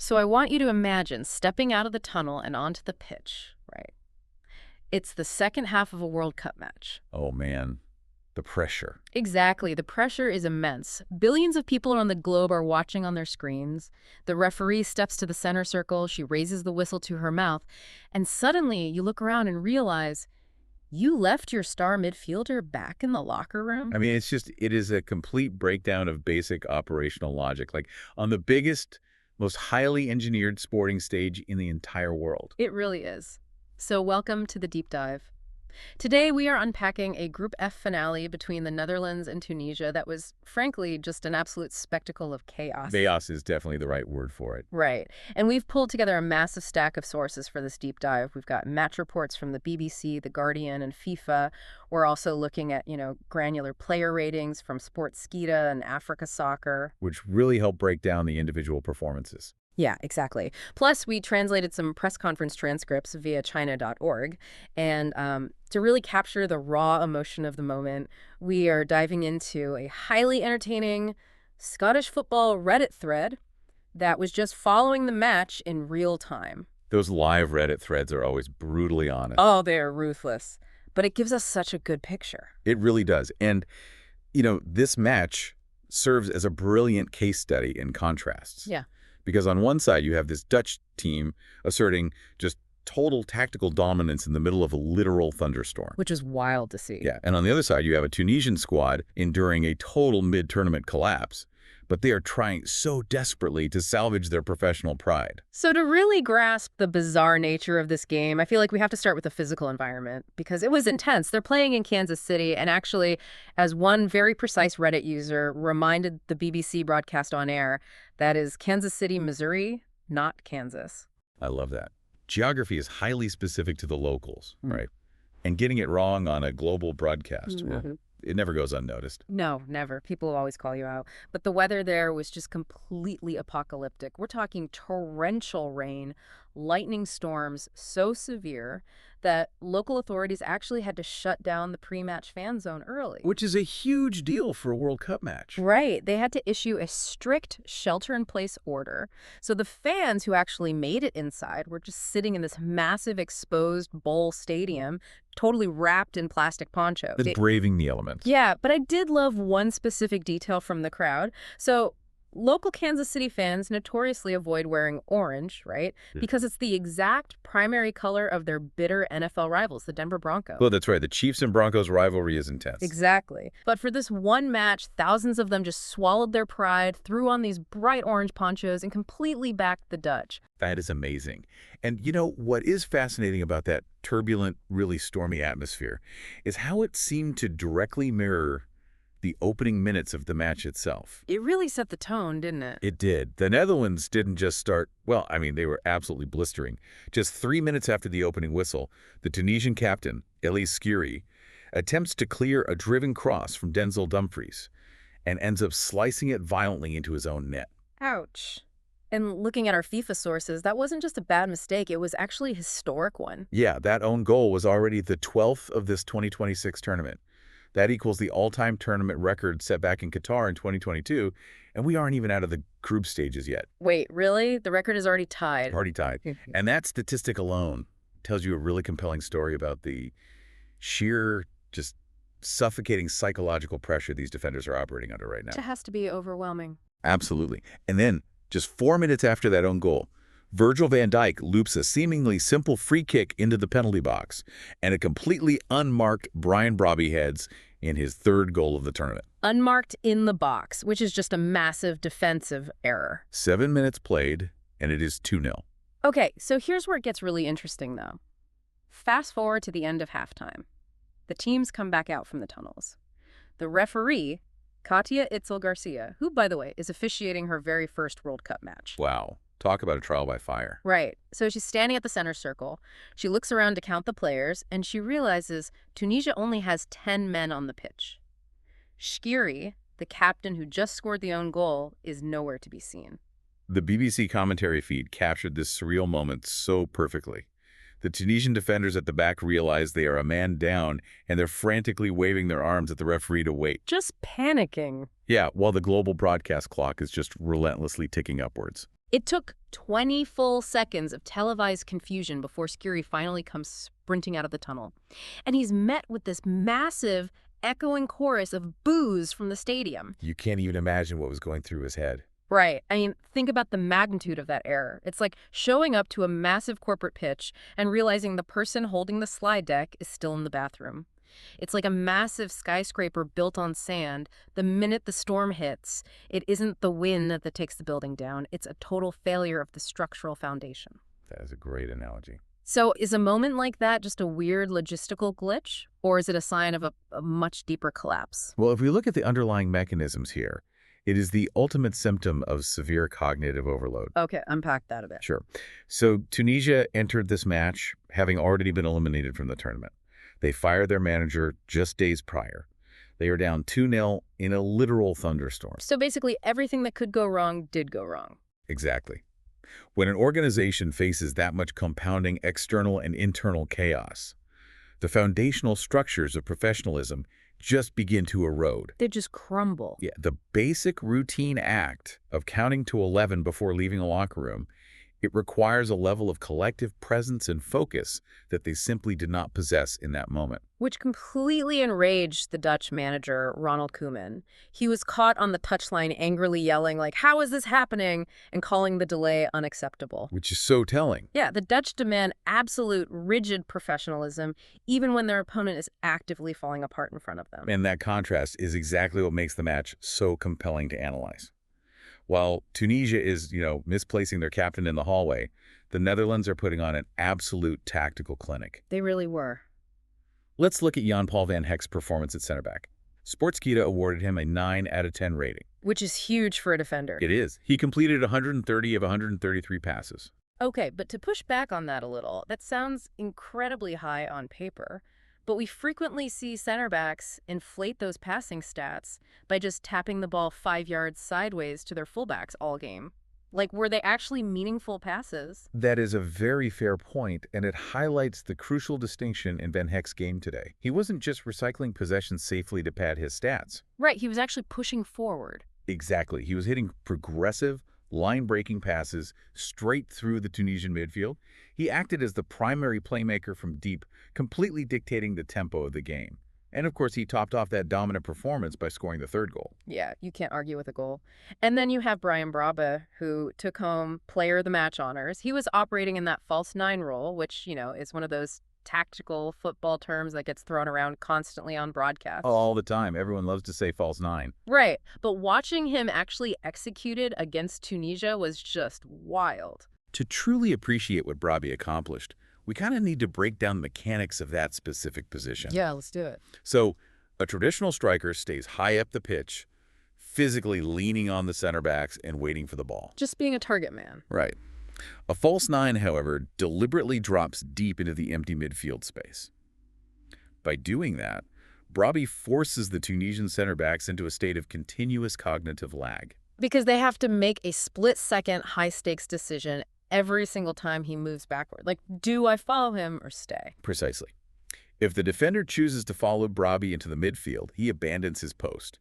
So I want you to imagine stepping out of the tunnel and onto the pitch, right? It's the second half of a World Cup match. Oh, man. The pressure. Exactly. The pressure is immense. Billions of people around the globe are watching on their screens. The referee steps to the center circle. She raises the whistle to her mouth. And suddenly you look around and realize you left your star midfielder back in the locker room. I mean, it is a complete breakdown of basic operational logic. Like, on the biggest, most highly engineered sporting stage in the entire world. It really is. So welcome to the deep dive. Today, we are unpacking a Group F finale between the Netherlands and Tunisia that was, frankly, just an absolute spectacle of chaos. Chaos is definitely the right word for it. Right. And we've pulled together a massive stack of sources for this deep dive. We've got match reports from the BBC, The Guardian, and FIFA. We're also looking at, granular player ratings from Sportskeeda and Africa Soccer. Which really help break down the individual performances. Yeah, exactly. Plus, we translated some press conference transcripts via china.org. And to really capture the raw emotion of the moment, we are diving into a highly entertaining Scottish football Reddit thread that was just following the match in real time. Those live Reddit threads are always brutally honest. Oh, they're ruthless. But it gives us such a good picture. It really does. And, this match serves as a brilliant case study in contrasts. Yeah. Because on one side, you have this Dutch team asserting just total tactical dominance in the middle of a literal thunderstorm. Which is wild to see. Yeah, and on the other side, you have a Tunisian squad enduring a total mid-tournament collapse. But they are trying so desperately to salvage their professional pride. So to really grasp the bizarre nature of this game, I feel like we have to start with the physical environment because it was intense. They're playing in Kansas City, and actually, as one very precise Reddit user reminded the BBC broadcast on air, that is Kansas City, Missouri, not Kansas. I love that. Geography is highly specific to the locals, right? And getting it wrong on a global broadcast, well, it never goes unnoticed. No, never. People always call you out. But the weather there was just completely apocalyptic. We're talking torrential rain, lightning storms so severe that local authorities actually had to shut down the pre-match fan zone early. Which is a huge deal for a World Cup match. Right. They had to issue a strict shelter-in-place order. So the fans who actually made it inside were just sitting in this massive exposed bowl stadium, totally wrapped in plastic ponchos. That's braving the elements. Yeah, but I did love one specific detail from the crowd. So local Kansas City fans notoriously avoid wearing orange, right? Because it's the exact primary color of their bitter NFL rivals, the Denver Broncos. Well, that's right. The Chiefs and Broncos rivalry is intense. Exactly. But for this one match, thousands of them just swallowed their pride, threw on these bright orange ponchos, and completely backed the Dutch. That is amazing. And what is fascinating about that turbulent, really stormy atmosphere is how it seemed to directly mirror the opening minutes of the match itself. It really set the tone, didn't it? It did. The Netherlands didn't just start, they were absolutely blistering. Just 3 minutes after the opening whistle, the Tunisian captain, Elise Skiri, attempts to clear a driven cross from Denzel Dumfries and ends up slicing it violently into his own net. Ouch. And looking at our FIFA sources, that wasn't just a bad mistake, it was actually a historic one. Yeah, that own goal was already the 12th of this 2026 tournament. That equals the all-time tournament record set back in Qatar in 2022, and we aren't even out of the group stages yet. Wait, really? The record is already tied? Already tied. And that statistic alone tells you a really compelling story about the sheer, just suffocating psychological pressure these defenders are operating under right now. It has to be overwhelming. Absolutely. And then, just 4 minutes after that own goal, Virgil van Dijk loops a seemingly simple free kick into the penalty box, and a completely unmarked Brian Brobby heads in his third goal of the tournament. Unmarked in the box, which is just a massive defensive error. 7 minutes played, and it is 2-0. Okay, so here's where it gets really interesting, though. Fast forward to the end of halftime. The teams come back out from the tunnels. The referee, Katia Itzel Garcia, who, by the way, is officiating her very first World Cup match. Wow. Talk about a trial by fire. Right. So she's standing at the center circle. She looks around to count the players, and she realizes Tunisia only has 10 men on the pitch. Skiri, the captain who just scored the own goal, is nowhere to be seen. The BBC commentary feed captured this surreal moment so perfectly. The Tunisian defenders at the back realize they are a man down, and they're frantically waving their arms at the referee to wait. Just panicking. Yeah, while the global broadcast clock is just relentlessly ticking upwards. It took 20 full seconds of televised confusion before Skiri finally comes sprinting out of the tunnel. And he's met with this massive, echoing chorus of boos from the stadium. You can't even imagine what was going through his head. Right. I mean, think about the magnitude of that error. It's like showing up to a massive corporate pitch and realizing the person holding the slide deck is still in the bathroom. It's like a massive skyscraper built on sand. The minute the storm hits, it isn't the wind that takes the building down. It's a total failure of the structural foundation. That is a great analogy. So is a moment like that just a weird logistical glitch, or is it a sign of a much deeper collapse? Well, if we look at the underlying mechanisms here, it is the ultimate symptom of severe cognitive overload. Okay, unpack that a bit. Sure. So Tunisia entered this match having already been eliminated from the tournament. They fired their manager just days prior. They are down 2-0 in a literal thunderstorm. So basically everything that could go wrong did go wrong. Exactly. When an organization faces that much compounding external and internal chaos, the foundational structures of professionalism just begin to erode. They just crumble. Yeah, the basic routine act of counting to 11 before leaving a locker room, it requires a level of collective presence and focus that they simply did not possess in that moment. Which completely enraged the Dutch manager, Ronald Koeman. He was caught on the touchline angrily yelling, like, "How is this happening?" and calling the delay unacceptable. Which is so telling. Yeah, the Dutch demand absolute, rigid professionalism, even when their opponent is actively falling apart in front of them. And that contrast is exactly what makes the match so compelling to analyze. While Tunisia is, misplacing their captain in the hallway, the Netherlands are putting on an absolute tactical clinic. They really were. Let's look at Jan-Paul van Hek's performance at center back. Sportskita awarded him a 9 out of 10 rating. Which is huge for a defender. It is. He completed 130 of 133 passes. Okay, but to push back on that a little, that sounds incredibly high on paper. But we frequently see center backs inflate those passing stats by just tapping the ball 5 yards sideways to their fullbacks all game. Like, were they actually meaningful passes? That is a very fair point, and it highlights the crucial distinction in Van Hek's game today. He wasn't just recycling possession safely to pad his stats. Right, he was actually pushing forward. Exactly. He was hitting progressive, line-breaking passes straight through the Tunisian midfield. He acted as the primary playmaker from deep, completely dictating the tempo of the game. And of course, he topped off that dominant performance by scoring the third goal. Yeah, you can't argue with a goal. And then you have Brian Brabbe, who took home player of the match honors. He was operating in that false 9 role, which, is one of those tactical football terms that gets thrown around constantly on broadcast. All the time. Everyone loves to say false 9. Right. But watching him actually executed against Tunisia was just wild. To truly appreciate what Brabbe accomplished, we kind of need to break down the mechanics of that specific position. Yeah, let's do it. So, a traditional striker stays high up the pitch, physically leaning on the center backs and waiting for the ball. Just being a target man. Right. A false 9, however, deliberately drops deep into the empty midfield space. By doing that, Brabbe forces the Tunisian center backs into a state of continuous cognitive lag. Because they have to make a split-second high-stakes decision every single time he moves backward. Like, do I follow him or stay? Precisely. If the defender chooses to follow Brabbe into the midfield, he abandons his post.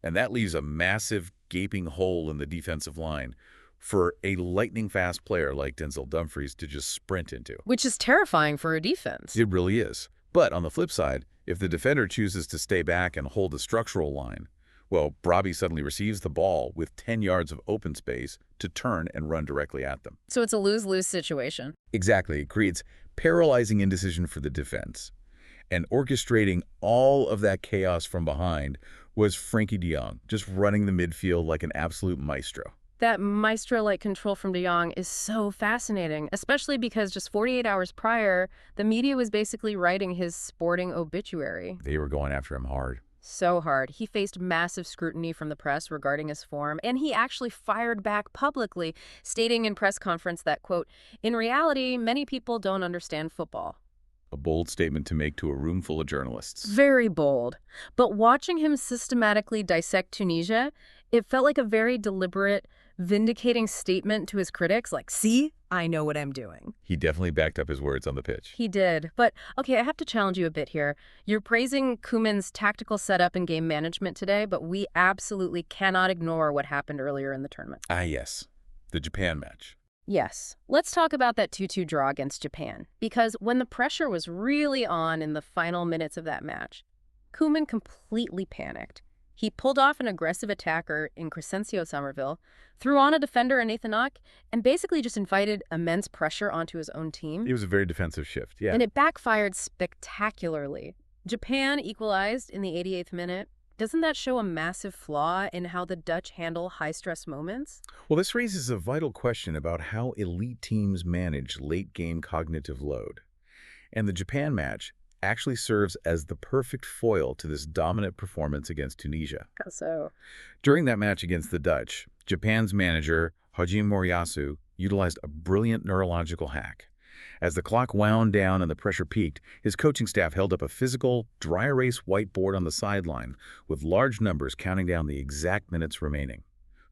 And that leaves a massive, gaping hole in the defensive line for a lightning-fast player like Denzel Dumfries to just sprint into. Which is terrifying for a defense. It really is. But on the flip side, if the defender chooses to stay back and hold the structural line, well, Brabbe suddenly receives the ball with 10 yards of open space to turn and run directly at them. So it's a lose-lose situation. Exactly. It creates paralyzing indecision for the defense. And orchestrating all of that chaos from behind was Frenkie de Jong, just running the midfield like an absolute maestro. That maestro-like control from de Jong is so fascinating, especially because just 48 hours prior, the media was basically writing his sporting obituary. They were going after him hard. So hard. He faced massive scrutiny from the press regarding his form, and he actually fired back publicly, stating in press conference that, quote, "In reality, many people don't understand football." A bold statement to make to a room full of journalists. Very bold. But watching him systematically dissect Tunisia, it felt like a very deliberate, vindicating statement to his critics, like, see, I know what I'm doing. He definitely backed up his words on the pitch. He did. But, okay, I have to challenge you a bit here. You're praising Koeman's tactical setup and game management today, but we absolutely cannot ignore what happened earlier in the tournament. Ah, yes. the Japan match. Yes. Let's talk about that 2-2 draw against Japan, because when the pressure was really on in the final minutes of that match, Koeman completely panicked. He pulled off an aggressive attacker in Crescencio Somerville, threw on a defender in Nathan Ock, and basically just invited immense pressure onto his own team. It was a very defensive shift, yeah. And it backfired spectacularly. Japan equalized in the 88th minute. Doesn't that show a massive flaw in how the Dutch handle high-stress moments? Well, this raises a vital question about how elite teams manage late-game cognitive load. And the Japan match actually serves as the perfect foil to this dominant performance against Tunisia. How so? During that match against the Dutch, Japan's manager, Hajime Moriyasu, utilized a brilliant neurological hack. As the clock wound down and the pressure peaked, his coaching staff held up a physical, dry erase whiteboard on the sideline with large numbers counting down the exact minutes remaining.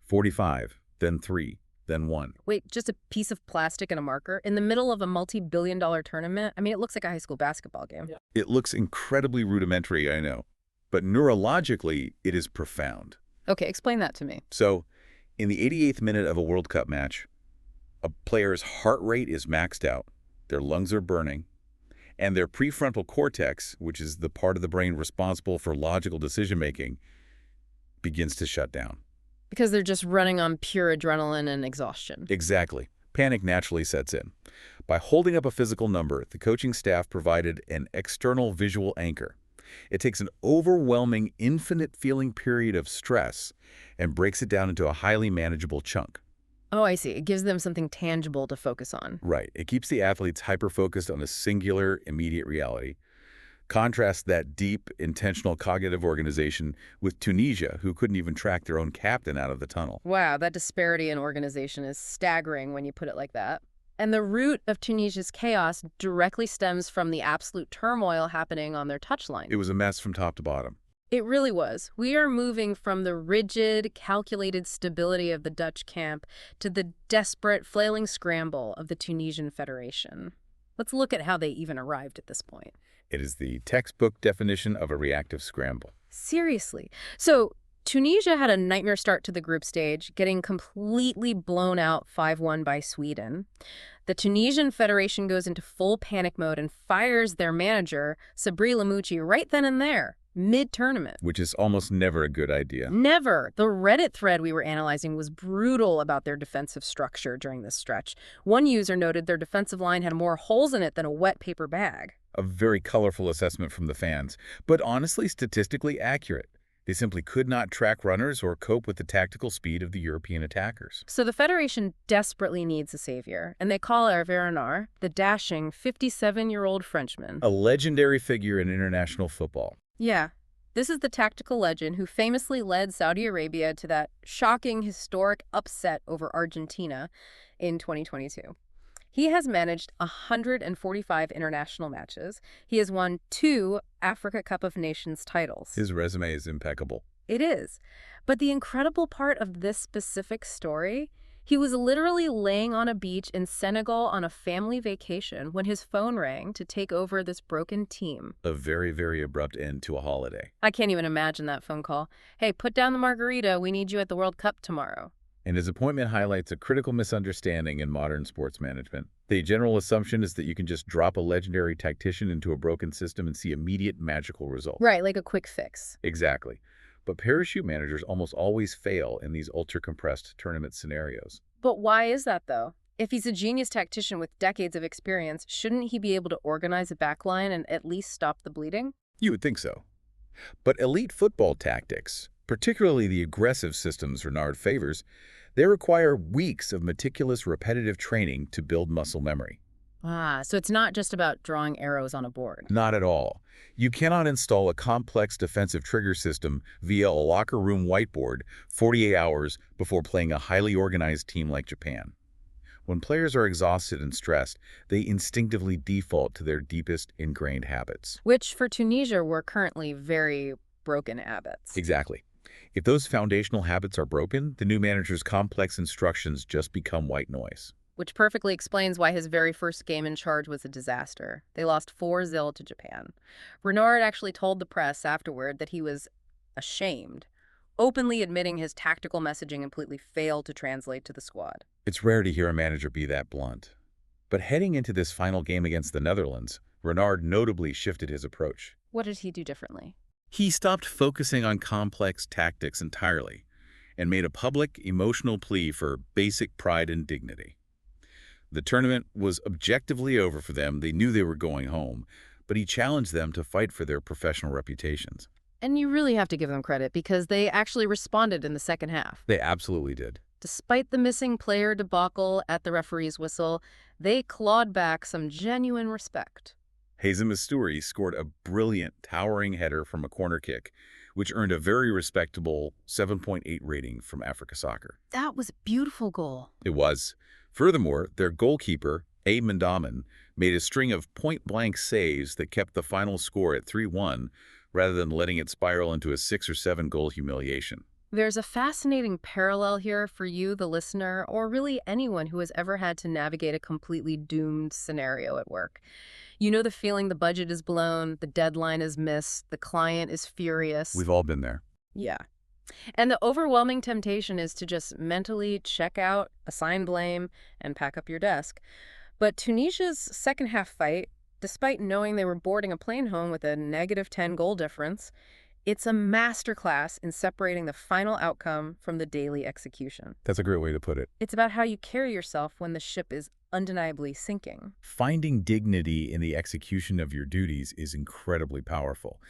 45, then 3, then 1. Wait, just a piece of plastic and a marker? In the middle of a multi-billion-dollar tournament? I mean, it looks like a high school basketball game. Yeah. It looks incredibly rudimentary, I know, but neurologically, it is profound. Okay, explain that to me. So, in the 88th minute of a World Cup match, a player's heart rate is maxed out, their lungs are burning, and their prefrontal cortex, which is the part of the brain responsible for logical decision-making, begins to shut down. Because they're just running on pure adrenaline and exhaustion. Exactly. Panic naturally sets in. By holding up a physical number, the coaching staff provided an external visual anchor. It takes an overwhelming, infinite-feeling period of stress and breaks it down into a highly manageable chunk. Oh, I see. It gives them something tangible to focus on. Right. It keeps the athletes hyper-focused on a singular, immediate reality. Contrast that deep, intentional cognitive organization with Tunisia, who couldn't even track their own captain out of the tunnel. Wow, that disparity in organization is staggering when you put it like that. And the root of Tunisia's chaos directly stems from the absolute turmoil happening on their touchline. It was a mess from top to bottom. It really was. We are moving from the rigid, calculated stability of the Dutch camp to the desperate, flailing scramble of the Tunisian Federation. Let's look at how they even arrived at this point. It is the textbook definition of a reactive scramble. Seriously. So Tunisia had a nightmare start to the group stage, getting completely blown out 5-1 by Sweden. The Tunisian Federation goes into full panic mode and fires their manager, Sabri Lamouchi, right then and there, mid-tournament. Which is almost never a good idea. Never. The Reddit thread we were analyzing was brutal about their defensive structure during this stretch. One user noted their defensive line had more holes in it than a wet paper bag. A very colorful assessment from the fans, but honestly statistically accurate. They simply could not track runners or cope with the tactical speed of the European attackers. So the Federation desperately needs a savior, and they call Hervé Renard, the dashing 57-year-old Frenchman. A legendary figure in international football. Yeah. This is the tactical legend who famously led Saudi Arabia to that shocking, historic upset over Argentina in 2022. He has managed 145 international matches. He has won 2 Africa Cup of Nations titles. His resume is impeccable. It is. But the incredible part of this specific story, he was literally laying on a beach in Senegal on a family vacation when his phone rang to take over this broken team. A very, very abrupt end to a holiday. I can't even imagine that phone call. Hey, put down the margarita. We need you at the World Cup tomorrow. And his appointment highlights a critical misunderstanding in modern sports management. The general assumption is that you can just drop a legendary tactician into a broken system and see immediate magical results. Right, like a quick fix. Exactly. But parachute managers almost always fail in these ultra-compressed tournament scenarios. But why is that, though? If he's a genius tactician with decades of experience, shouldn't he be able to organize a backline and at least stop the bleeding? You would think so. But elite football tactics, particularly the aggressive systems Renard favors, they require weeks of meticulous repetitive training to build muscle memory. Ah, so it's not just about drawing arrows on a board. Not at all. You cannot install a complex defensive trigger system via a locker room whiteboard 48 hours before playing a highly organized team like Japan. When players are exhausted and stressed, they instinctively default to their deepest ingrained habits. Which, for Tunisia, were currently very broken habits. Exactly. If those foundational habits are broken, the new manager's complex instructions just become white noise. Which perfectly explains why his very first game in charge was a disaster. They lost 4-0 to Japan. Renard actually told the press afterward that he was ashamed. openly admitting his tactical messaging completely failed to translate to the squad. It's rare to hear a manager be that blunt. But heading into this final game against the Netherlands, Renard notably shifted his approach. What did he do differently? He stopped focusing on complex tactics entirely and made a public, emotional plea for basic pride and dignity. The tournament was objectively over for them. They knew they were going home, but he challenged them to fight for their professional reputations. And you really have to give them credit because they actually responded in the second half. They absolutely did. Despite the missing player debacle at the referee's whistle, they clawed back some genuine respect. Hazem Astouri scored a brilliant, towering header from a corner kick, which earned a very respectable 7.8 rating from Africa Soccer. That was a beautiful goal. It was. Furthermore, their goalkeeper, Abe Mandaman, made a string of point-blank saves that kept the final score at 3-1, rather than letting it spiral into a 6 or 7 goal humiliation. There's a fascinating parallel here for you, the listener, or really anyone who has ever had to navigate a completely doomed scenario at work. You know the feeling the budget is blown, the deadline is missed, the client is furious. We've all been there. Yeah. And the overwhelming temptation is to just mentally check out, assign blame, and pack up your desk. But Tunisia's second half fight, despite knowing they were boarding a plane home with a -10 goal difference, it's a masterclass in separating the final outcome from the daily execution. That's a great way to put it. It's about how you carry yourself when the ship is undeniably sinking. Finding dignity in the execution of your duties is incredibly powerful.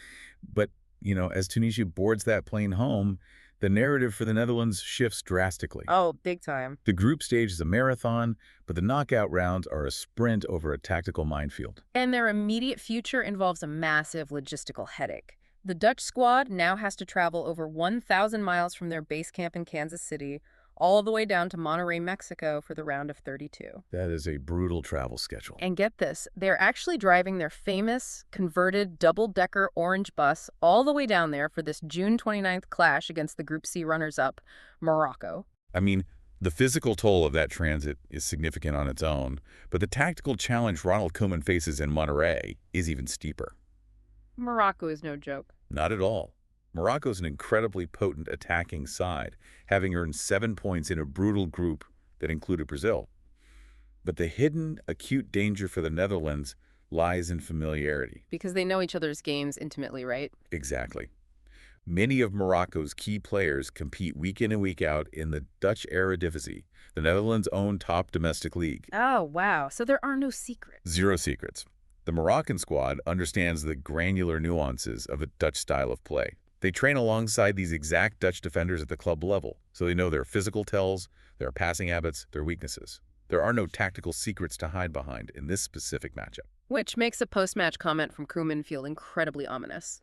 But, as Tunisia boards that plane home, the narrative for the Netherlands shifts drastically. Oh, big time. The group stage is a marathon, but the knockout rounds are a sprint over a tactical minefield. And their immediate future involves a massive logistical headache. The Dutch squad now has to travel over 1,000 miles from their base camp in Kansas City, all the way down to Monterrey, Mexico for the round of 32. That is a brutal travel schedule. And get this, they're actually driving their famous, converted, double-decker orange bus all the way down there for this June 29th clash against the Group C runners-up, Morocco. I mean, the physical toll of that transit is significant on its own, but the tactical challenge Ronald Koeman faces in Monterrey is even steeper. Morocco is no joke. Not at all. Morocco's an incredibly potent attacking side, having earned 7 points in a brutal group that included Brazil. But the hidden, acute danger for the Netherlands lies in familiarity. Because they know each other's games intimately, right? Exactly. Many of Morocco's key players compete week in and week out in the Dutch Eredivisie, the Netherlands' own top domestic league. Oh, wow. So there are no secrets. Zero secrets. The Moroccan squad understands the granular nuances of a Dutch style of play. They train alongside these exact Dutch defenders at the club level, so they know their physical tells, their passing habits, their weaknesses. There are no tactical secrets to hide behind in this specific matchup. Which makes a post-match comment from Koeman feel incredibly ominous.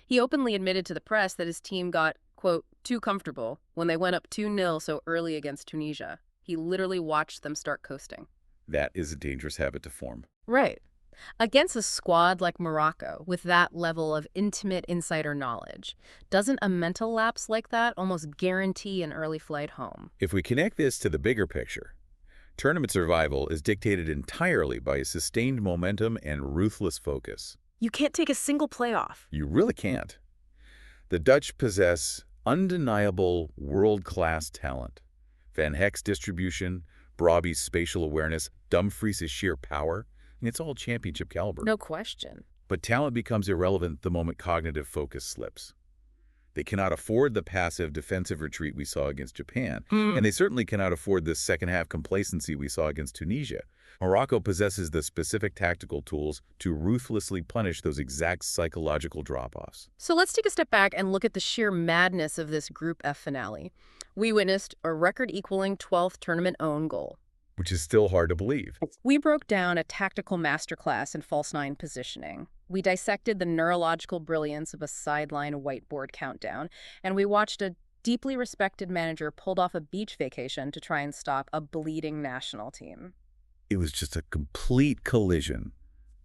He openly admitted to the press that his team got, quote, too comfortable when they went up 2-0 so early against Tunisia. He literally watched them start coasting. That is a dangerous habit to form. Right. Against a squad like Morocco, with that level of intimate insider knowledge, doesn't a mental lapse like that almost guarantee an early flight home? If we connect this to the bigger picture, tournament survival is dictated entirely by sustained momentum and ruthless focus. You can't take a single play off. You really can't. The Dutch possess undeniable world-class talent. Van Heck's distribution, Brobby's spatial awareness, Dumfries' sheer power, and it's all championship caliber. No question. But talent becomes irrelevant the moment cognitive focus slips. They cannot afford the passive defensive retreat we saw against Japan, and they certainly cannot afford the second-half complacency we saw against Tunisia. Morocco possesses the specific tactical tools to ruthlessly punish those exact psychological drop-offs. So let's take a step back and look at the sheer madness of this Group F finale. We witnessed a record-equaling 12th tournament own goal. Which is still hard to believe. We broke down a tactical masterclass in false nine positioning. We dissected the neurological brilliance of a sideline whiteboard countdown, and we watched a deeply respected manager pulled off a beach vacation to try and stop a bleeding national team. It was just a complete collision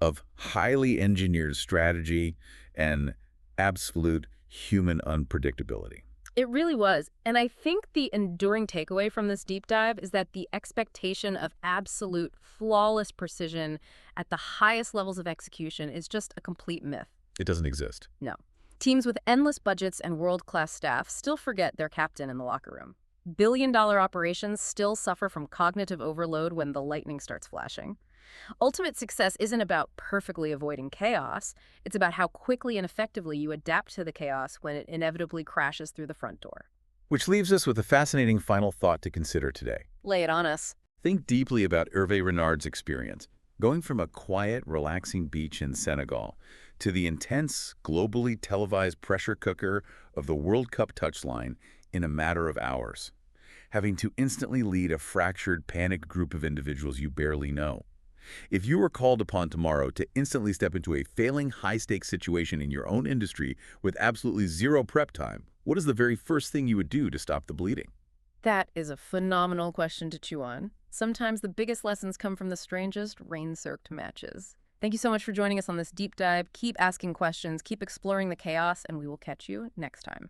of highly engineered strategy and absolute human unpredictability. It really was. And I think the enduring takeaway from this deep dive is that the expectation of absolute, flawless precision at the highest levels of execution is just a complete myth. It doesn't exist. No. Teams with endless budgets and world-class staff still forget their captain in the locker room. Billion-dollar operations still suffer from cognitive overload when the lightning starts flashing. Ultimate success isn't about perfectly avoiding chaos. It's about how quickly and effectively you adapt to the chaos when it inevitably crashes through the front door. Which leaves us with a fascinating final thought to consider today. Lay it on us. Think deeply about Hervé Renard's experience, going from a quiet, relaxing beach in Senegal to the intense, globally televised pressure cooker of the World Cup touchline in a matter of hours, having to instantly lead a fractured, panicked group of individuals you barely know. If you were called upon tomorrow to instantly step into a failing high-stakes situation in your own industry with absolutely zero prep time, what is the very first thing you would do to stop the bleeding? That is a phenomenal question to chew on. Sometimes the biggest lessons come from the strangest rain-soaked matches. Thank you so much for joining us on this deep dive. Keep asking questions, keep exploring the chaos, and we will catch you next time.